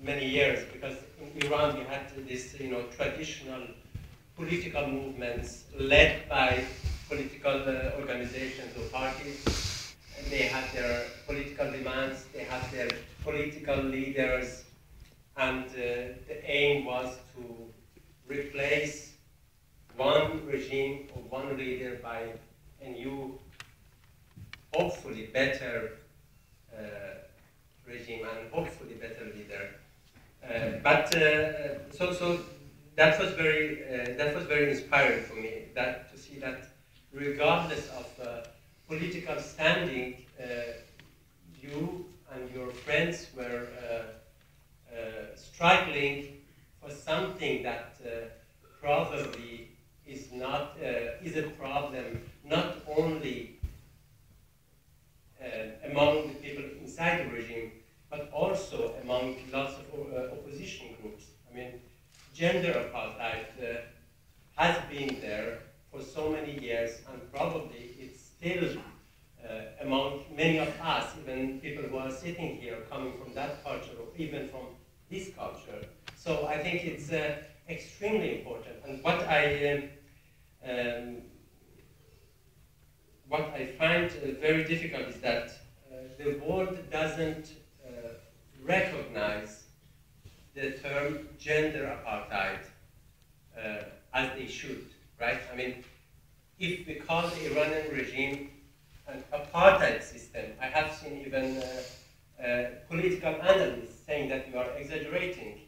many years, because in Iran we had this, traditional political movements led by political organizations or parties, and they had their political demands, they had their political leaders, and the aim was to replace one regime or one leader by a new, hopefully better regime and hopefully better leader. So that was very inspiring for me, that to see that regardless of political standing, you and your friends were struggling for something that probably is a problem not only among the people inside the regime, but also among lots of opposition groups. I mean, gender apartheid has been there for so many years, and probably it's still among many of us, even people who are sitting here coming from that culture or even from this culture. So I think it's extremely important. And what I find very difficult is that the world doesn't recognize the term gender apartheid as they should, right? I mean, if we call the Iranian regime an apartheid system, I have seen even political analysts saying that you are exaggerating.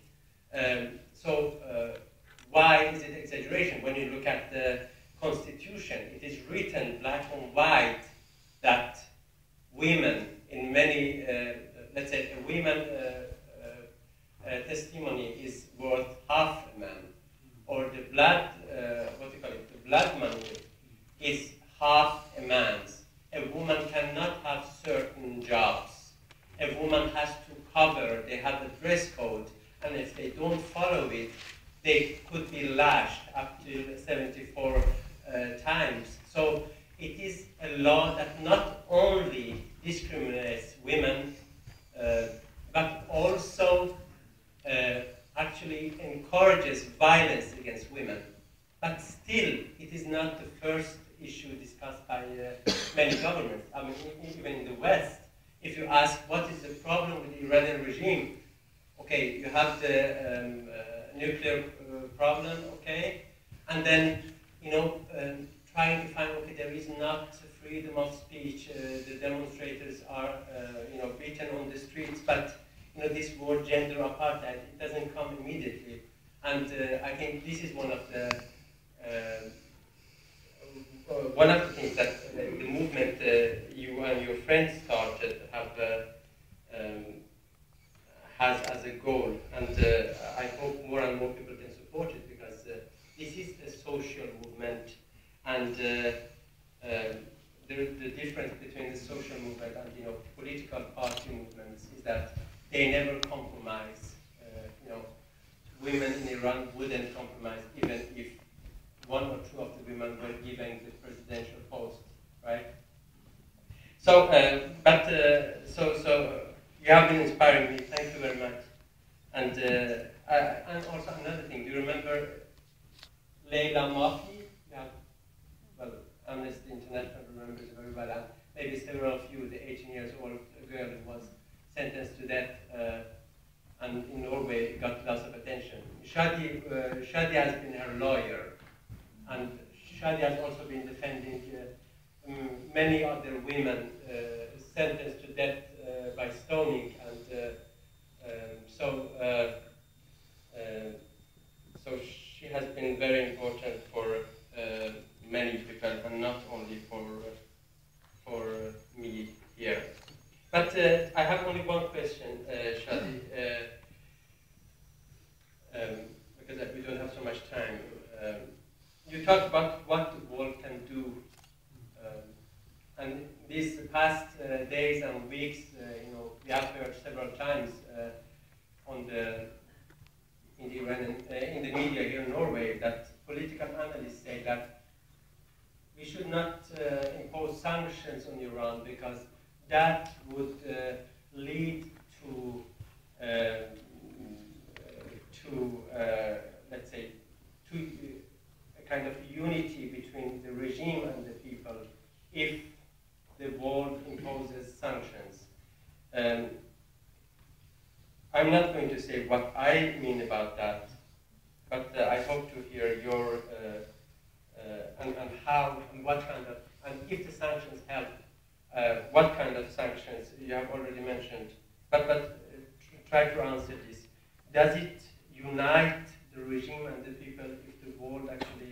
Why is it exaggeration? When you look at the constitution, it is written black and white that women in many, let's say a women testimony is worth half a man, or the blood, the blood money is half a man's. A woman cannot have certain jobs. A woman has to cover, they have a dress code, and if they don't follow it, they could be lashed up to 74 times. So it is a law that not only discriminates women, but also actually encourages violence against women. But still, it is not the first issue discussed by many governments. I mean, even in the West, if you ask what is the problem with the Iranian regime, okay, you have the nuclear problem, okay, and then, trying to find, okay, there is not freedom of speech, the demonstrators are, beaten on the streets, but, this word gender apartheid, it doesn't come immediately. And I think this is one of the things that the movement you and your friends started has as a goal, and I hope more and more people can support it, because this is a social movement, and the difference between the social movement and political party movements is that they never compromise. Women in Iran wouldn't compromise even if one or two of the women were given the presidential post, right? So, so you have been inspiring me. Thank you very much. And also another thing. Do you remember Leila Mafi? Yeah. Well, Amnesty International remembers very well, and maybe several of you, the 18 years old girl who was sentenced to death, and in Norway got lots of attention. Shadi has been her lawyer, and Shadi has also been defending many other women sentenced to death by stoning, and so she has been very important for many people, and not only for me here. But I have only one question, Shadi, because we don't have so much time. You talked about what the world can do, and these past days and weeks, we have heard several times in the media here in Norway that political analysts say that we should not impose sanctions on Iran, because that would lead to say what I mean about that, but I hope to hear your and how and what kind of, and if the sanctions help, what kind of sanctions you have already mentioned. But try to answer this. Does it unite the regime and the people if the world actually